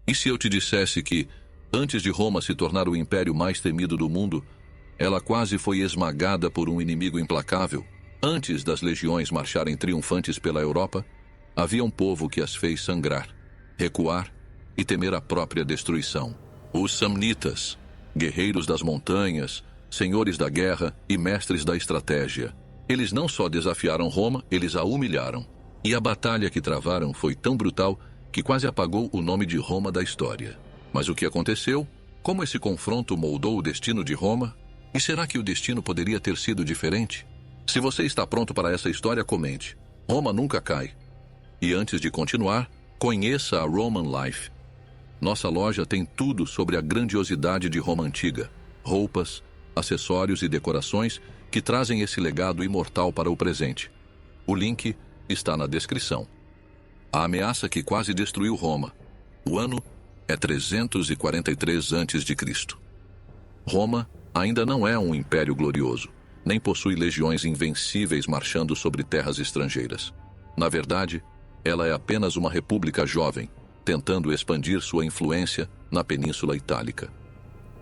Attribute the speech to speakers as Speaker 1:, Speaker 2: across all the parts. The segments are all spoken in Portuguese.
Speaker 1: E se eu te dissesse que, antes de Roma se tornar o império mais temido do mundo, ela quase foi esmagada por um inimigo implacável? Antes das legiões marcharem triunfantes pela Europa, havia um povo que as fez sangrar, recuar e temer a própria destruição. Os Samnitas, guerreiros das montanhas, senhores da guerra e mestres da estratégia. Eles não só desafiaram Roma, eles a humilharam. E a batalha que travaram foi tão brutal que quase apagou o nome de Roma da história. Mas o que aconteceu? Como esse confronto moldou o destino de Roma? E será que o destino poderia ter sido diferente? Se você está pronto para essa história, comente. Roma nunca cai. E antes de continuar, conheça a Roman Life. Nossa loja tem tudo sobre a grandiosidade de Roma antiga. Roupas, acessórios e decorações que trazem esse legado imortal para o presente. O link está na descrição. A ameaça que quase destruiu Roma. O ano é 343 a.C. Roma ainda não é um império glorioso, nem possui legiões invencíveis marchando sobre terras estrangeiras. Na verdade, ela é apenas uma república jovem, tentando expandir sua influência na Península Itálica.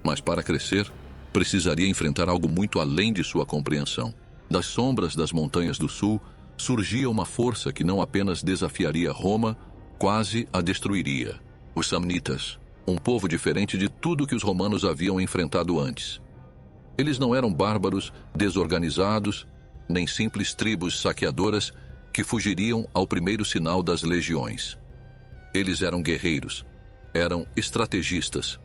Speaker 1: Mas para crescer, precisaria enfrentar algo muito além de sua compreensão. Das sombras das montanhas do sul, surgia uma força que não apenas desafiaria Roma, quase a destruiria. Os Samnitas, um povo diferente de tudo que os romanos haviam enfrentado antes. Eles não eram bárbaros, desorganizados, nem simples tribos saqueadoras que fugiriam ao primeiro sinal das legiões. Eles eram guerreiros, eram estrategistas,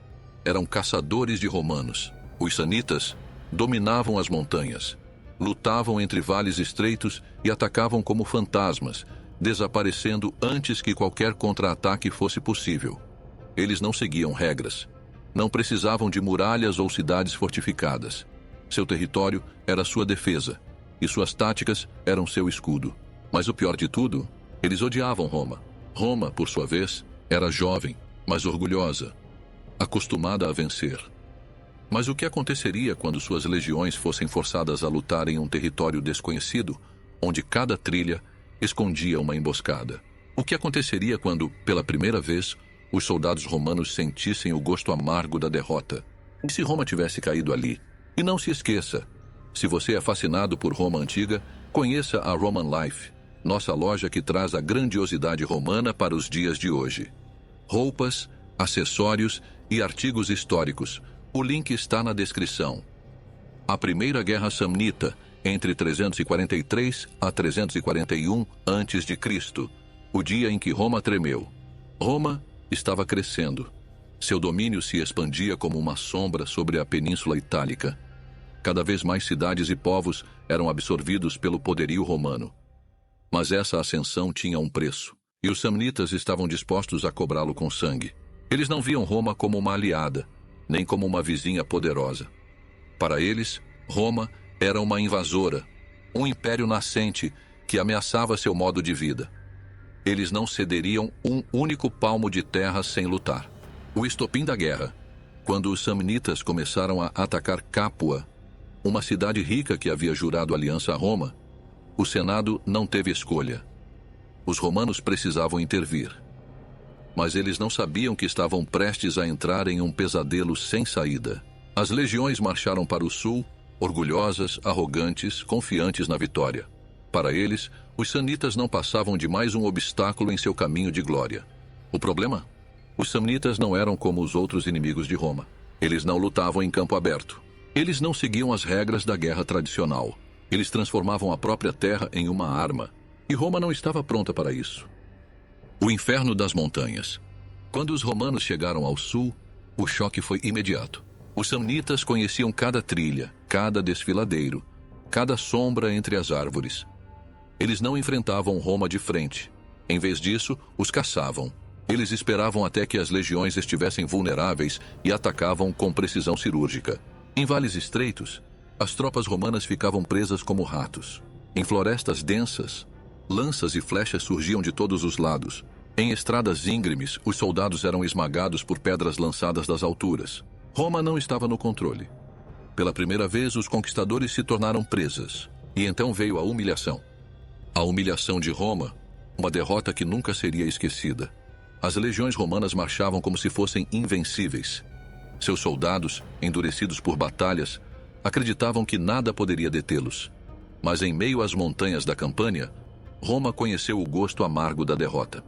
Speaker 1: eram caçadores de romanos. Os Samnitas dominavam as montanhas, lutavam entre vales estreitos e atacavam como fantasmas, desaparecendo antes que qualquer contra-ataque fosse possível. Eles não seguiam regras, não precisavam de muralhas ou cidades fortificadas. Seu território era sua defesa, e suas táticas eram seu escudo. Mas o pior de tudo, eles odiavam Roma. Roma, por sua vez, era jovem, mas orgulhosa, acostumada a vencer. Mas o que aconteceria quando suas legiões fossem forçadas a lutar em um território desconhecido, onde cada trilha escondia uma emboscada? O que aconteceria quando, pela primeira vez, os soldados romanos sentissem o gosto amargo da derrota? E se Roma tivesse caído ali? E não se esqueça, se você é fascinado por Roma antiga, conheça a Roman Life, nossa loja que traz a grandiosidade romana para os dias de hoje. Roupas, acessórios e artigos históricos. O link está na descrição. A Primeira Guerra Samnita, entre 343 a 341 a.C., o dia em que Roma tremeu. Roma estava crescendo. Seu domínio se expandia como uma sombra sobre a Península Itálica. Cada vez mais cidades e povos eram absorvidos pelo poderio romano. Mas essa ascensão tinha um preço, e os Samnitas estavam dispostos a cobrá-lo com sangue. Eles não viam Roma como uma aliada, nem como uma vizinha poderosa. Para eles, Roma era uma invasora, um império nascente que ameaçava seu modo de vida. Eles não cederiam um único palmo de terra sem lutar. O estopim da guerra, quando os Samnitas começaram a atacar Capua, uma cidade rica que havia jurado aliança a Roma, o Senado não teve escolha. Os romanos precisavam intervir. Mas eles não sabiam que estavam prestes a entrar em um pesadelo sem saída. As legiões marcharam para o sul, orgulhosas, arrogantes, confiantes na vitória. Para eles, os Samnitas não passavam de mais um obstáculo em seu caminho de glória. O problema? Os Samnitas não eram como os outros inimigos de Roma. Eles não lutavam em campo aberto. Eles não seguiam as regras da guerra tradicional. Eles transformavam a própria terra em uma arma. E Roma não estava pronta para isso. O inferno das montanhas. Quando os romanos chegaram ao sul, o choque foi imediato. Os Samnitas conheciam cada trilha, cada desfiladeiro, cada sombra entre as árvores. Eles não enfrentavam Roma de frente. Em vez disso, os caçavam. Eles esperavam até que as legiões estivessem vulneráveis e atacavam com precisão cirúrgica. Em vales estreitos, as tropas romanas ficavam presas como ratos. Em florestas densas, lanças e flechas surgiam de todos os lados. Em estradas íngremes, os soldados eram esmagados por pedras lançadas das alturas. Roma não estava no controle. Pela primeira vez, os conquistadores se tornaram presas. E então veio a humilhação. A humilhação de Roma, uma derrota que nunca seria esquecida. As legiões romanas marchavam como se fossem invencíveis. Seus soldados, endurecidos por batalhas, acreditavam que nada poderia detê-los. Mas em meio às montanhas da Campânia, Roma conheceu o gosto amargo da derrota.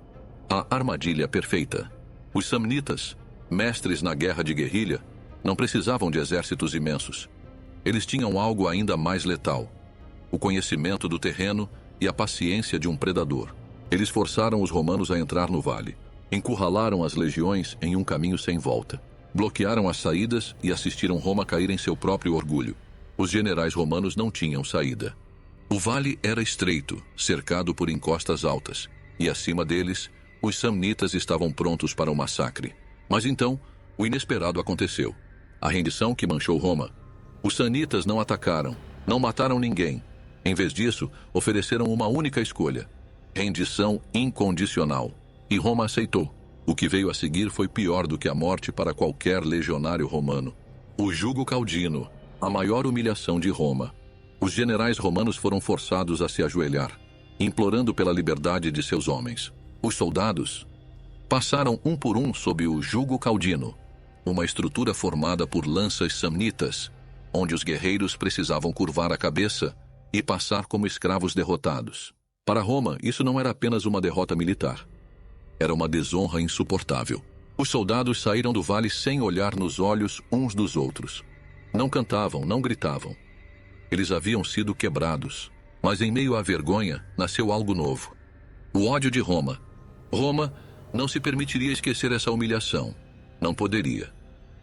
Speaker 1: A armadilha perfeita. Os samnitas, mestres na guerra de guerrilha, não precisavam de exércitos imensos. Eles tinham algo ainda mais letal: o conhecimento do terreno e a paciência de um predador. Eles forçaram os romanos a entrar no vale. Encurralaram as legiões em um caminho sem volta. Bloquearam as saídas e assistiram Roma cair em seu próprio orgulho. Os generais romanos não tinham saída. O vale era estreito, cercado por encostas altas, e acima deles, os samnitas estavam prontos para o massacre. Mas então, o inesperado aconteceu. A rendição que manchou Roma. Os samnitas não atacaram, não mataram ninguém. Em vez disso, ofereceram uma única escolha: rendição incondicional. E Roma aceitou. O que veio a seguir foi pior do que a morte para qualquer legionário romano. O jugo caudino, a maior humilhação de Roma. Os generais romanos foram forçados a se ajoelhar, implorando pela liberdade de seus homens. Os soldados passaram um por um sob o jugo caudino, uma estrutura formada por lanças samnitas, onde os guerreiros precisavam curvar a cabeça e passar como escravos derrotados. Para Roma, isso não era apenas uma derrota militar. Era uma desonra insuportável. Os soldados saíram do vale sem olhar nos olhos uns dos outros. Não cantavam, não gritavam. Eles haviam sido quebrados. Mas em meio à vergonha, nasceu algo novo. O ódio de Roma. Roma não se permitiria esquecer essa humilhação. Não poderia.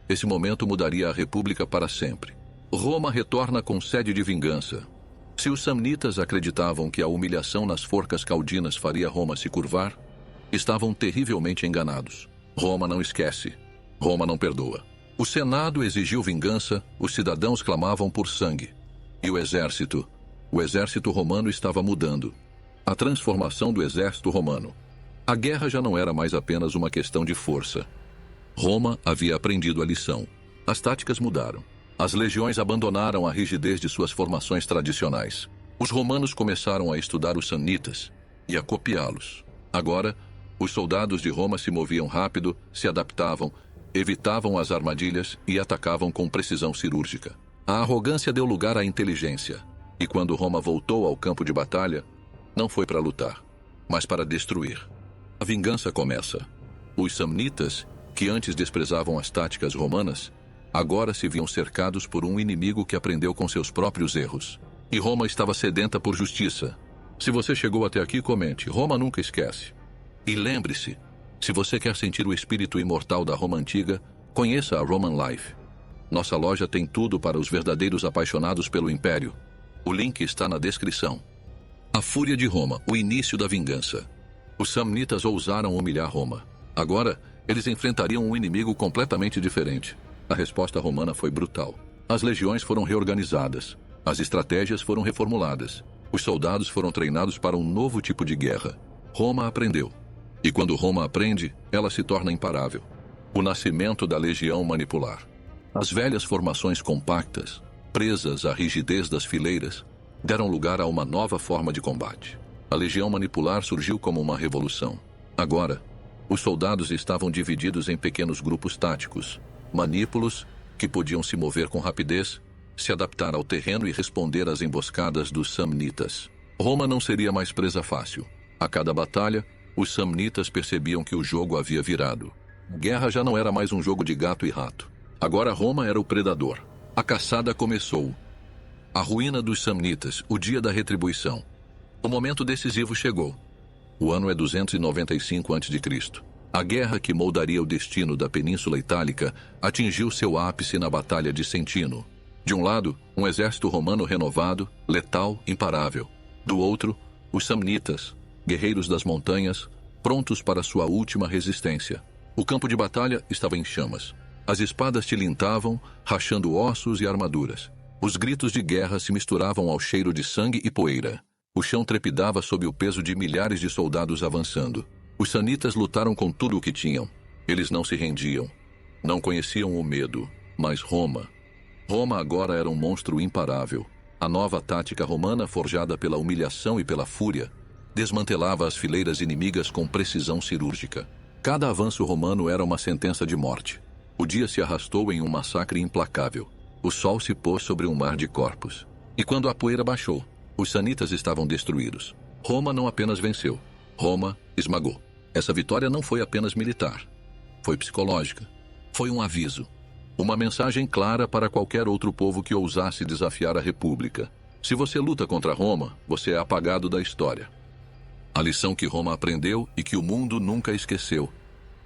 Speaker 1: Esse momento mudaria a República para sempre. Roma retorna com sede de vingança. Se os samnitas acreditavam que a humilhação nas forcas caudinas faria Roma se curvar, estavam terrivelmente enganados. Roma não esquece. Roma não perdoa. O Senado exigiu vingança, os cidadãos clamavam por sangue. E o exército romano estava mudando. A transformação do exército romano. A guerra já não era mais apenas uma questão de força. Roma havia aprendido a lição. As táticas mudaram. As legiões abandonaram a rigidez de suas formações tradicionais. Os romanos começaram a estudar os samnitas e a copiá-los. Agora, os soldados de Roma se moviam rápido, se adaptavam, evitavam as armadilhas e atacavam com precisão cirúrgica. A arrogância deu lugar à inteligência. E quando Roma voltou ao campo de batalha, não foi para lutar, mas para destruir. A vingança começa. Os samnitas, que antes desprezavam as táticas romanas, agora se viam cercados por um inimigo que aprendeu com seus próprios erros. E Roma estava sedenta por justiça. Se você chegou até aqui, comente. Roma nunca esquece. E lembre-se, se você quer sentir o espírito imortal da Roma antiga, conheça a Roman Life. Nossa loja tem tudo para os verdadeiros apaixonados pelo Império. O link está na descrição. A fúria de Roma, o início da vingança. Os samnitas ousaram humilhar Roma. Agora, eles enfrentariam um inimigo completamente diferente. A resposta romana foi brutal. As legiões foram reorganizadas. As estratégias foram reformuladas. Os soldados foram treinados para um novo tipo de guerra. Roma aprendeu. E quando Roma aprende, ela se torna imparável. O nascimento da legião manipular. As velhas formações compactas, presas à rigidez das fileiras, deram lugar a uma nova forma de combate. A legião manipular surgiu como uma revolução. Agora, os soldados estavam divididos em pequenos grupos táticos, manípulos, que podiam se mover com rapidez, se adaptar ao terreno e responder às emboscadas dos samnitas. Roma não seria mais presa fácil. A cada batalha, os samnitas percebiam que o jogo havia virado. A guerra já não era mais um jogo de gato e rato. Agora Roma era o predador. A caçada começou. A ruína dos samnitas, o dia da retribuição. O momento decisivo chegou. O ano é 295 a.C. A guerra que moldaria o destino da Península Itálica atingiu seu ápice na Batalha de Sentino. De um lado, um exército romano renovado, letal, imparável. Do outro, os samnitas, guerreiros das montanhas, prontos para sua última resistência. O campo de batalha estava em chamas. As espadas tilintavam, rachando ossos e armaduras. Os gritos de guerra se misturavam ao cheiro de sangue e poeira. O chão trepidava sob o peso de milhares de soldados avançando. Os samnitas lutaram com tudo o que tinham. Eles não se rendiam. Não conheciam o medo, mas Roma. Roma agora era um monstro imparável. A nova tática romana, forjada pela humilhação e pela fúria, desmantelava as fileiras inimigas com precisão cirúrgica. Cada avanço romano era uma sentença de morte. O dia se arrastou em um massacre implacável. O sol se pôs sobre um mar de corpos. E quando a poeira baixou, os sanitas estavam destruídos. Roma não apenas venceu, Roma esmagou. Essa vitória não foi apenas militar. Foi psicológica. Foi um aviso. Uma mensagem clara para qualquer outro povo que ousasse desafiar a República. Se você luta contra Roma, você é apagado da história. A lição que Roma aprendeu e que o mundo nunca esqueceu.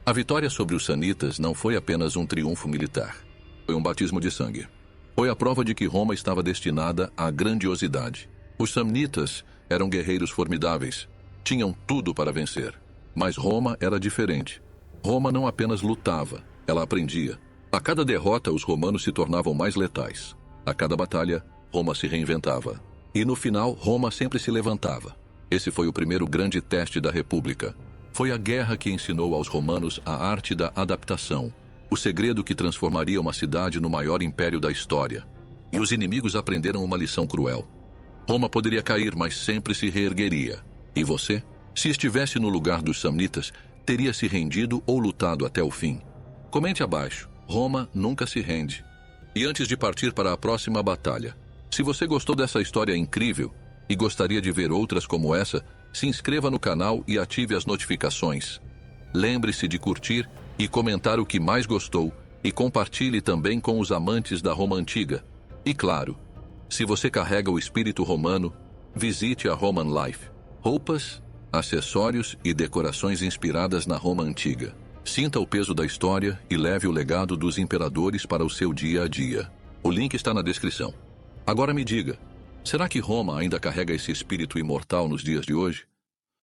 Speaker 1: A vitória sobre os sanitas não foi apenas um triunfo militar. Foi um batismo de sangue. Foi a prova de que Roma estava destinada à grandiosidade. Os samnitas eram guerreiros formidáveis. Tinham tudo para vencer. Mas Roma era diferente. Roma não apenas lutava, ela aprendia. A cada derrota, os romanos se tornavam mais letais. A cada batalha, Roma se reinventava. E no final, Roma sempre se levantava. Esse foi o primeiro grande teste da República. Foi a guerra que ensinou aos romanos a arte da adaptação, o segredo que transformaria uma cidade no maior império da história. E os inimigos aprenderam uma lição cruel. Roma poderia cair, mas sempre se reergueria. E você? Se estivesse no lugar dos samnitas, teria se rendido ou lutado até o fim? Comente abaixo. Roma nunca se rende. E antes de partir para a próxima batalha, se você gostou dessa história incrível e gostaria de ver outras como essa, se inscreva no canal e ative as notificações. Lembre-se de curtir e comentar o que mais gostou e compartilhe também com os amantes da Roma Antiga. E claro, se você carrega o espírito romano, visite a Roman Life. Roupas, acessórios e decorações inspiradas na Roma Antiga. Sinta o peso da história e leve o legado dos imperadores para o seu dia a dia. O link está na descrição. Agora me diga, será que Roma ainda carrega esse espírito imortal nos dias de hoje?